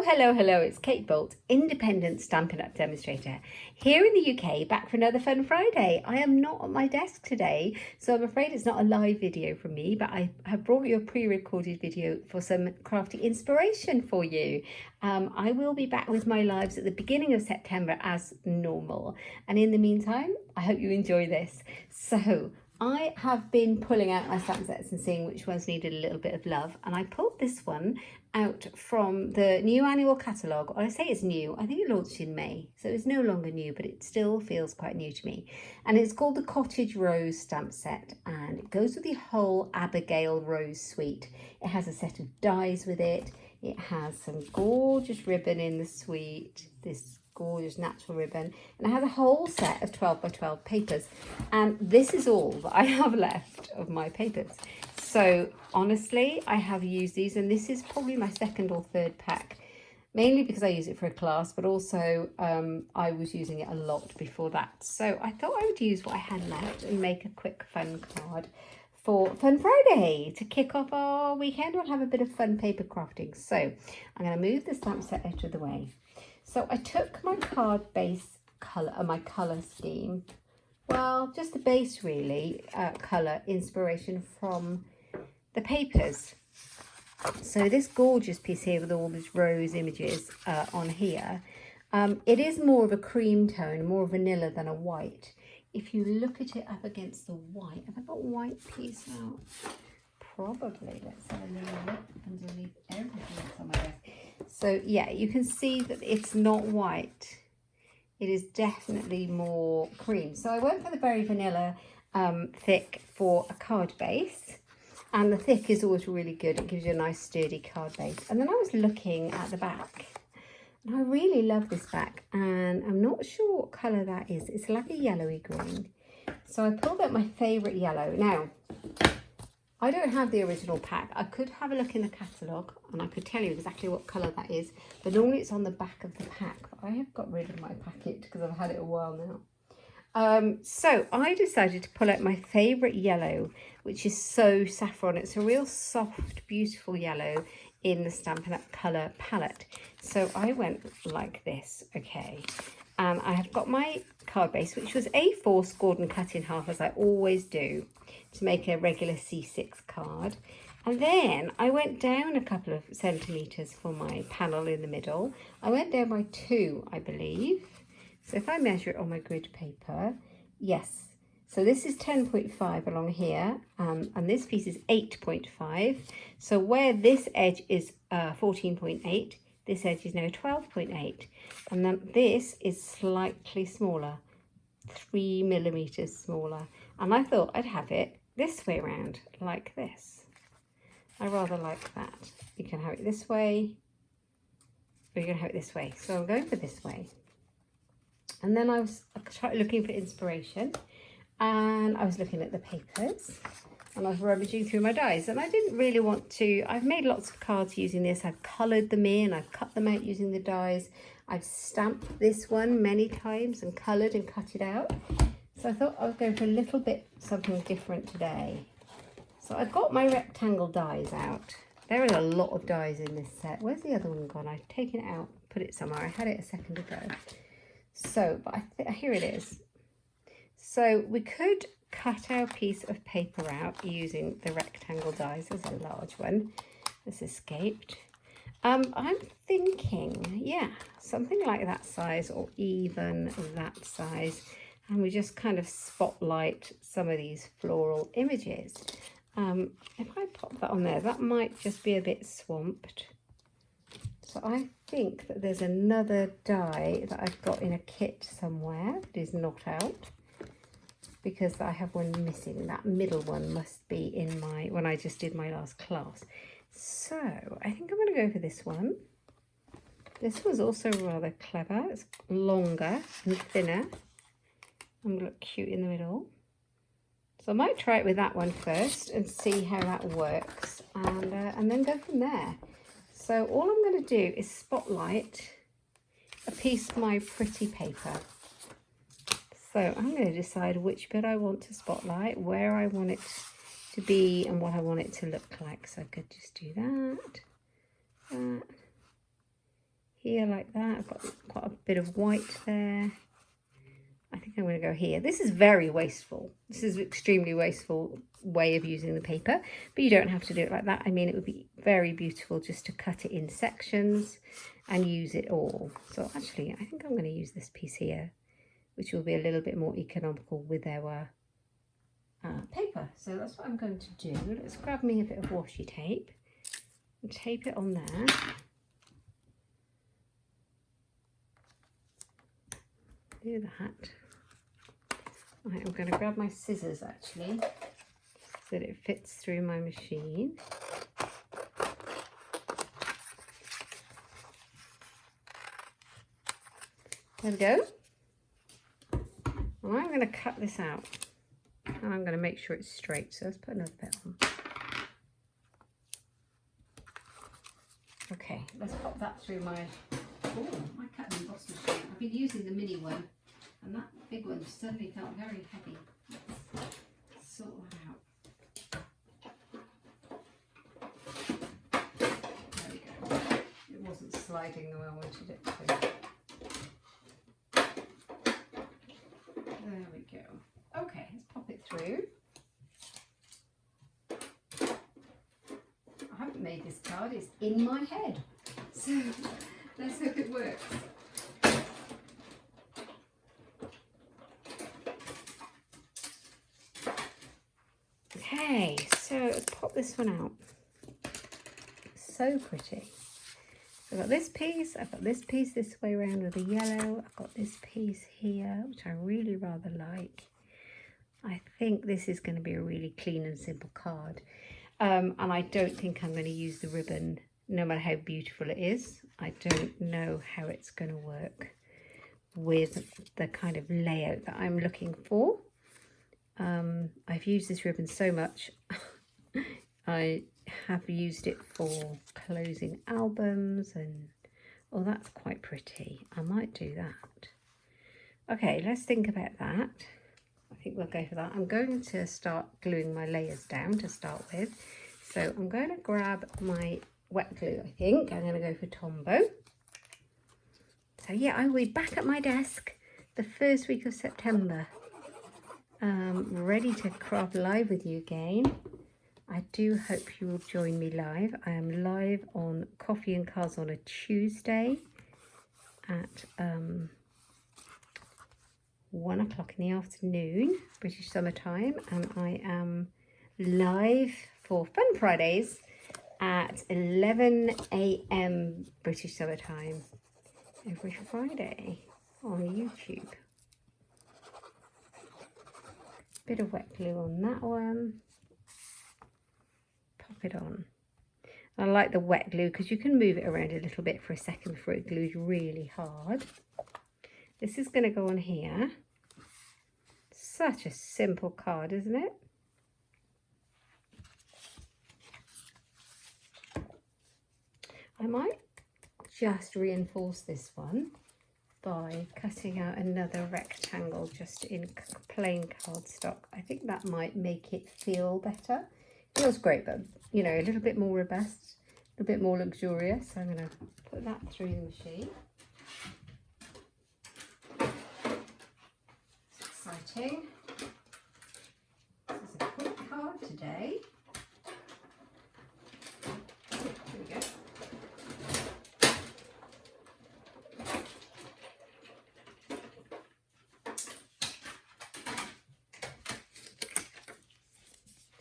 Hello, it's Kate Bolt, independent Stampin' Up demonstrator, here in the UK, back for another fun Friday. I am not at my desk today, so I'm afraid it's not a live video from me, but I have brought you a pre-recorded video for some crafty inspiration for you. I will be back with my lives at the beginning of September as normal, and in the meantime, I hope you enjoy this. So, I have been pulling out my stamp sets and seeing which ones needed a little bit of love, and I pulled this one out from the new annual catalogue. I say it's new, I think it launched in May, so it's no longer new, but it still feels quite new to me. And it's called the Cottage Rose stamp set, and it goes with the whole Abigail Rose suite. It has a set of dies with it. It has some gorgeous ribbon in the suite, this gorgeous natural ribbon, and it has a whole set of 12 by 12 papers, and this is all that I have left of my papers. So honestly, I have used these, and this is probably my second or third pack, mainly because I use it for a class, but also I was using it a lot before that. So I thought I would use what I had left and make a quick fun card for Fun Friday to kick off our weekend. We'll have a bit of fun paper crafting. So I'm going to move the stamp set out of the way. So I took my card base colour, my colour scheme, well, just the base really, colour inspiration from the papers. So this gorgeous piece here with all these rose images on here, it is more of a cream tone, more vanilla than a white. If you look at it up against the white, have I got white piece out? Probably. Let's have a little look underneath everything that's on my desk. So yeah, you can see that it's not white. It is definitely more cream. So I went for the very vanilla thick for a card base. And the thick is always really good. It gives you a nice sturdy card base. And then I was looking at the back. And I really love this back. And I'm not sure what colour that is. It's like a yellowy green. So I pulled out my favourite yellow. Now, I don't have the original pack. I could have a look in the catalogue and I could tell you exactly what colour that is, but normally it's on the back of the pack. But I have got rid of my packet because I've had it a while now. So I decided to pull out my favourite yellow, which is So Saffron. It's a real soft, beautiful yellow in the Stampin' Up colour palette. So I went like this, okay. And I have got my card base, which was A4 scored and cut in half, as I always do, to make a regular C6 card. And then I went down a couple of centimetres for my panel in the middle. I went down by 2, I believe. So if I measure it on my grid paper, yes. So this is 10.5 along here, and this piece is 8.5. So where this edge is 14.8, this edge is now 12.8. And then this is slightly smaller, 3 millimetres smaller. And I thought I'd have it this way around, like this. I rather like that. You can have it this way, or you can have it this way. So I'm going for this way. And then I was looking for inspiration, and I was looking at the papers, and I was rummaging through my dies, and I didn't really want to. I've made lots of cards using this. I've coloured them in, I've cut them out using the dies. I've stamped this one many times and coloured and cut it out. So I thought I was going for a little bit something different today. So I got my rectangle dies out. There is a lot of dies in this set. Where's the other one gone? I've taken it out, put it somewhere. I had it a second ago. So, but here it is. So we could cut our piece of paper out using the rectangle dies. There's a large one. This escaped. I'm thinking, yeah, something like that size or even that size. And we just kind of spotlight some of these floral images. If I pop that on there, that might just be a bit swamped. So I think that there's another die that I've got in a kit somewhere that is not out, because I have one missing. That middle one must be in my, when I just did my last class. So I think I'm going to go for this one. This was also rather clever. It's longer and thinner. I'm going to look cute in the middle. So I might try it with that one first and see how that works, and then go from there. So all I'm going to do is spotlight a piece of my pretty paper. So I'm going to decide which bit I want to spotlight, where I want it to be, and what I want it to look like. So I could just do that, that, here like that. I've got quite a bit of white there. I think I'm going to go here. This is very wasteful. This is an extremely wasteful way of using the paper, but you don't have to do it like that. I mean, it would be very beautiful just to cut it in sections and use it all. So actually, I think I'm going to use this piece here, which will be a little bit more economical with our paper. So that's what I'm going to do. Let's grab me a bit of washi tape and tape it on there. Do that. Right, I'm going to grab my scissors actually so that it fits through my machine. There we go. And I'm going to cut this out and I'm going to make sure it's straight. So let's put another bit on. Okay, let's pop that through my cut and emboss machine. I've been using the mini one and that big one suddenly felt very heavy. Let's sort that out. There we go. It wasn't sliding the way I wanted it to. There we go. Okay, let's pop it through. I haven't made this card, it's in my head. So let's hope it works. Okay, so let's pop this one out. So pretty. So I've got this piece, I've got this piece this way around with the yellow, I've got this piece here, which I really rather like. I think this is going to be a really clean and simple card. And I don't think I'm going to use the ribbon, no matter how beautiful it is. I don't know how it's going to work with the kind of layout that I'm looking for. I've used this ribbon so much. I have used it for closing albums and, oh, that's quite pretty. I might do that. Okay, let's think about that. I think we'll go for that. I'm going to start gluing my layers down to start with. So I'm going to grab my wet glue, I think. I'm going to go for Tombow. So yeah, I will be back at my desk the first week of September. Ready to craft live with you again. I do hope you will join me live. I am live on Coffee and Cards on a Tuesday at 1 o'clock in the afternoon, British Summer Time, and I am live for Fun Fridays at 11 AM British Summer Time every Friday on YouTube. Bit of wet glue on that one. Pop it on. I like the wet glue because you can move it around a little bit for a second before it glues really hard. This is going to go on here. Such a simple card, isn't it? I might just reinforce this one by cutting out another rectangle just in plain cardstock. I think that might make it feel better. It feels great, but you know, a little bit more robust, a bit more luxurious. So I'm going to put that through the machine. It's exciting. This is a quick card today. Here we go.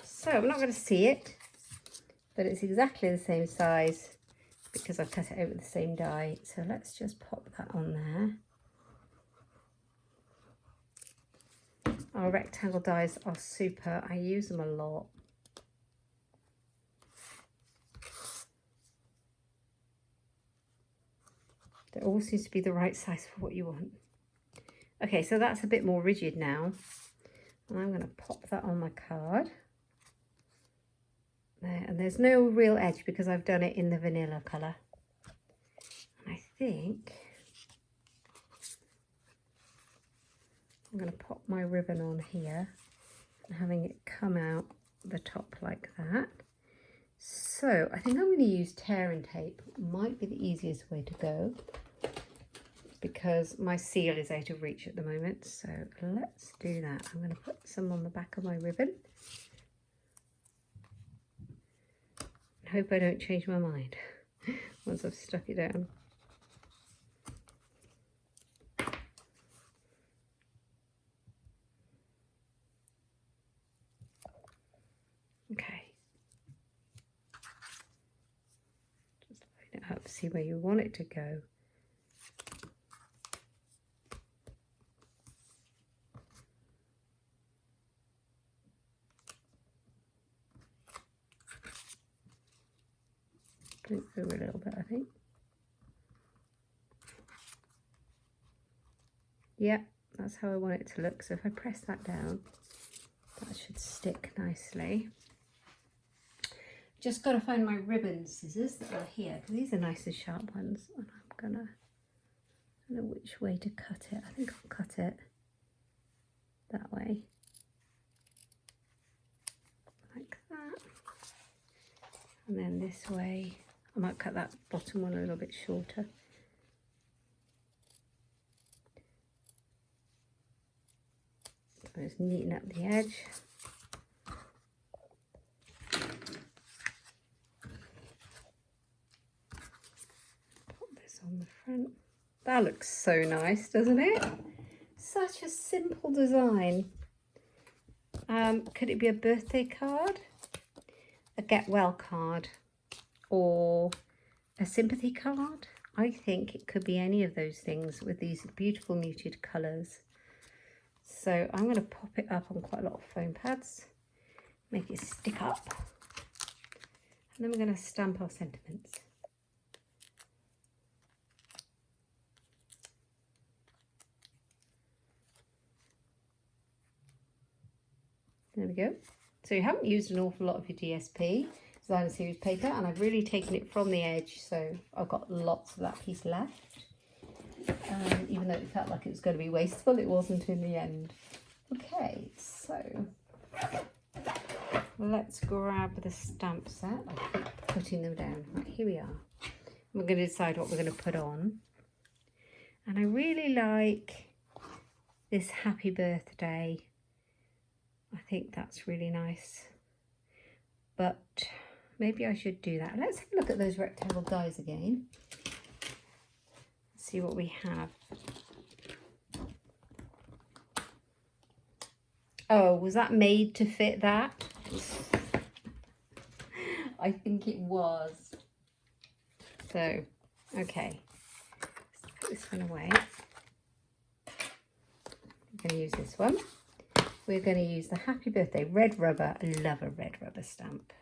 So I'm not going to see it, but it's exactly the same size because I've cut it out with the same die. So let's just pop that on there. Our rectangle dies are super. I use them a lot. They all seem to be the right size for what you want. Okay, so that's a bit more rigid now. And I'm going to pop that on my card. There, and there's no real edge because I've done it in the vanilla colour. And I think I'm going to pop my ribbon on here and having it come out the top like that. So I think I'm going to use tear and tape. Might be the easiest way to go. because my seal is out of reach at the moment. So let's do that. I'm going to put some on the back of my ribbon. I hope I don't change my mind once I've stuck it down. Okay. Just line it up, see where you want it to go. Blink through a little bit, I think. Yeah, that's how I want it to look. So if I press that down, that should stick nicely. Just got to find my ribbon scissors that are here, because these are nice and sharp ones. And I'm gonna, I don't know which way to cut it. I think I'll cut it that way, like that. And then this way, I might cut that bottom one a little bit shorter. So just neaten up the edge. Put this on the front. That looks so nice, doesn't it? Such a simple design. Could it be a birthday card, a get well card, or a sympathy card? I think it could be any of those things with these beautiful muted colours. So I'm going to pop it up on quite a lot of foam pads, make it stick up, and then we're going to stamp our sentiments. There we go. So you haven't used an awful lot of your DSP, designer series paper, and I've really taken it from the edge, so I've got lots of that piece left. Even though it felt like it was going to be wasteful, it wasn't in the end. Okay, so let's grab the stamp set. I keep putting them down. Right, here we are. We're going to decide what we're going to put on. And I really like this happy birthday. I think that's really nice. But maybe I should do that. Let's have a look at those rectangle dies again. See what we have. Oh, was that made to fit that? I think it was. So, okay. Let's put this one away. I'm going to use this one. We're going to use the Happy Birthday red rubber. I love a red rubber stamp.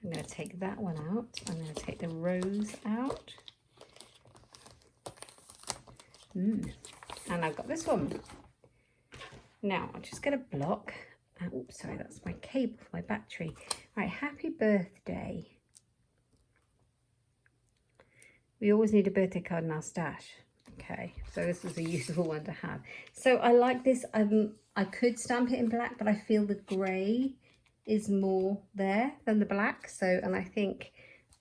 I'm going to take that one out. I'm going to take the rose out. And I've got this one. Now I'll just get a block. Oops, sorry, that's my cable for my battery. Right, happy birthday. We always need a birthday card in our stash. Okay, so this is a useful one to have. So I like this. I could stamp it in black, but I feel the grey is more there than the black. So, and I think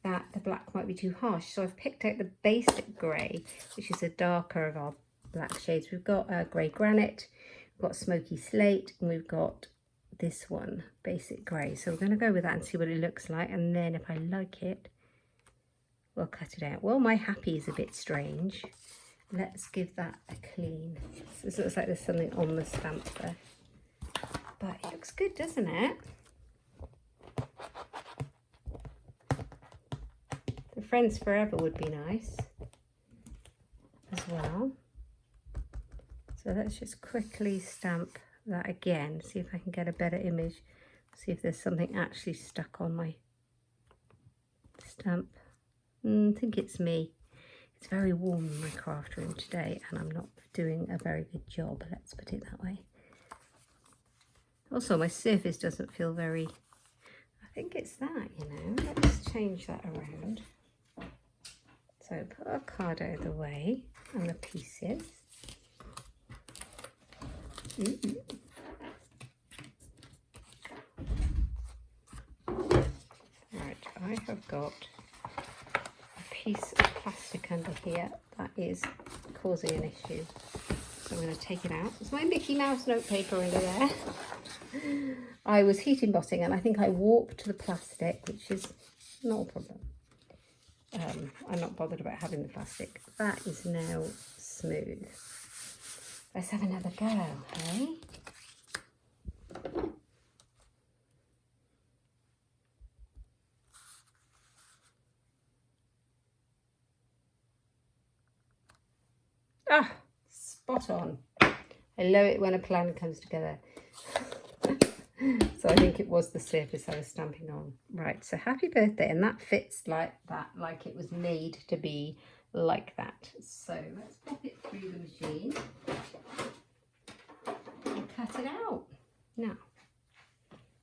that the black might be too harsh. So I've picked out the basic grey, which is a darker of our black shades. We've got grey granite, we've got smoky slate, and we've got this one, basic grey. So we're going to go with that and see what it looks like. And then if I like it, we'll cut it out. Well, my happy is a bit strange. Let's give that a clean. So this looks like there's something on the stamp there. But it looks good, doesn't it? The Friends Forever would be nice as well. So let's just quickly stamp that again. See if I can get a better image. See if there's something actually stuck on my stamp. I think it's me. It's very warm in my craft room today and I'm not doing a very good job. Let's put it that way. Also, my surface doesn't feel very... I think it's that, you know. Let's change that around. So put our card out of the way and the pieces. Right, I have got a piece of plastic under here that is causing an issue. So I'm going to take it out. It's my Mickey Mouse notepaper under there. I was heat embossing and I think I warped the plastic, which is not a problem. I'm not bothered about having the plastic. That is now smooth. Let's have another go, hey? Ah, spot on. I love it when a plan comes together. So I think it was the surface I was stamping on. Right, so happy birthday, and that fits like that, like it was made to be like that. So let's pop it through the machine and cut it out. Now,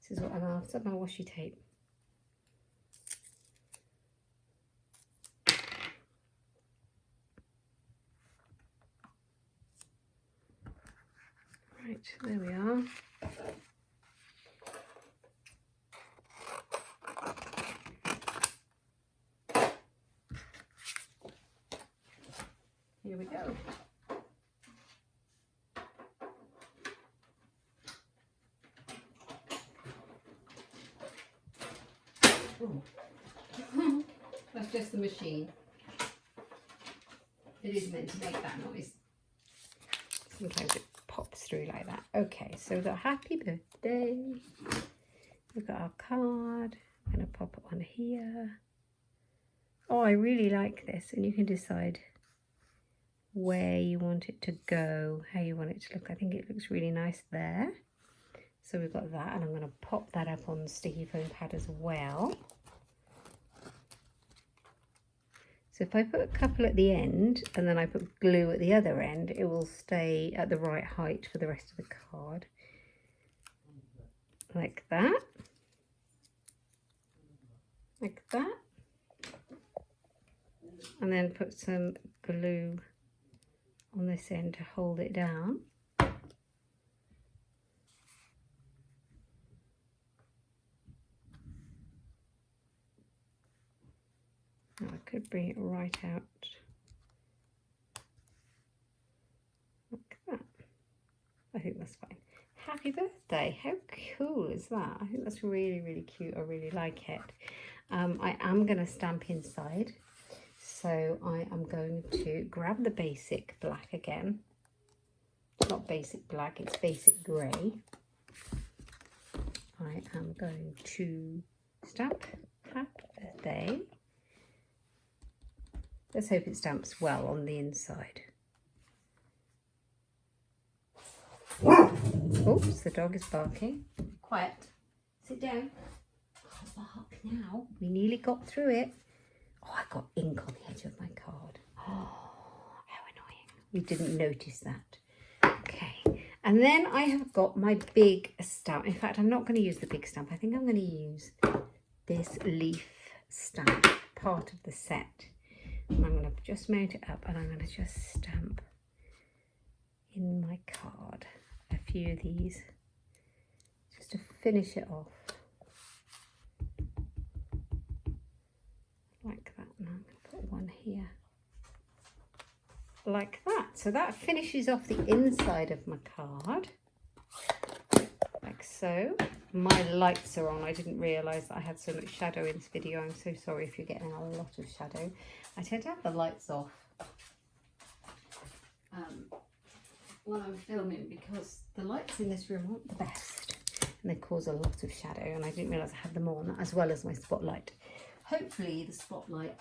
this is what I'm after, my washi tape. Right, there we are. Here we go. That's just the machine. It is meant to make that noise. Sometimes it pops through like that. Okay, so we've got happy birthday. We've got our card. I'm going to pop it on here. Oh, I really like this, and you can decide where you want it to go, how you want it to look. I think it looks really nice there. So we've got that, and I'm going to pop that up on the sticky foam pad as well. So if I put a couple at the end and then I put glue at the other end, it will stay at the right height for the rest of the card. Like that. Like that. And then put some glue on this end to hold it down. Now I could bring it right out like that. I think that's fine. Happy birthday. How cool is that? I think that's really, really cute. I really like it. I am going to stamp inside. So I am going to grab the basic black again. It's not basic black, it's basic grey. I am going to stamp happy birthday. Let's hope it stamps well on the inside. Oops, the dog is barking. Quiet. Sit down. Can't bark now. We nearly got through it. Oh, I got ink on the edge of my card. Oh, how annoying. We didn't notice that. Okay. And then I have got my big stamp. In fact, I'm not going to use the big stamp. I think I'm going to use this leaf stamp, part of the set. And I'm going to just mount it up and I'm going to just stamp in my card a few of these just to finish it off. Like that. And I'm going to put one here. Like that. So that finishes off the inside of my card. Like so. My lights are on. I didn't realise that I had so much shadow in this video. I'm so sorry if you're getting a lot of shadow. I tend to have the lights off when I'm filming because the lights in this room aren't the best and they cause a lot of shadow, and I didn't realise I had them on as well as my spotlight. Hopefully the spotlight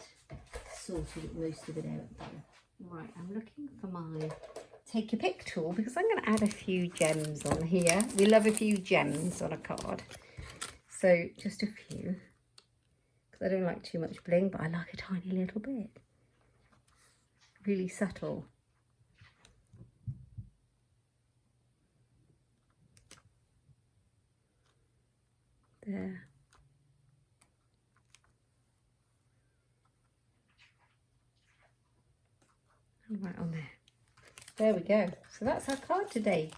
sorted most of it out though. Right, I'm looking for my take your pick tool because I'm going to add a few gems on here. We love a few gems on a card. So just a few. Because I don't like too much bling, but I like a tiny little bit. Really subtle. There. And right on there. There we go. So that's our card today.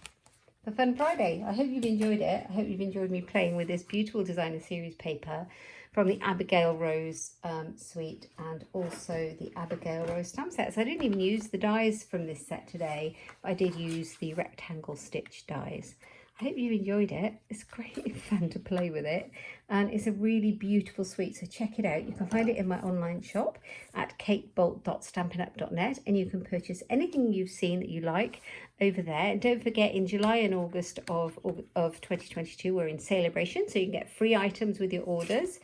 For Fun Friday. I hope you've enjoyed it. I hope you've enjoyed me playing with this beautiful designer series paper. from the Abigail Rose suite, and also the Abigail Rose stamp sets. I didn't even use the dies from this set today, but I did use the rectangle stitch dies. I hope you enjoyed it. It's great fun to play with it, and it's a really beautiful suite, so check it out. You can find it in my online shop at katebolt.stampinup.net, and you can purchase anything you've seen that you like over there. And don't forget, in July and August of 2022 we're in celebration, so you can get free items with your orders,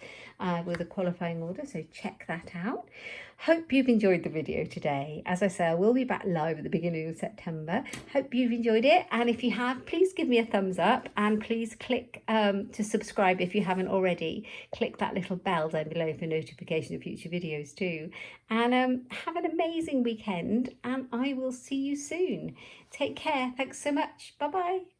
with a qualifying order, so check that out. Hope you've enjoyed the video today. As I say, I will be back live at the beginning of September. Hope you've enjoyed it, and if you have, please give me a thumbs up, and please click to subscribe if you haven't already. Click that little bell down below for notification of future videos too. And have an amazing weekend, and I will see you soon. Take care. Thanks so much. Bye bye.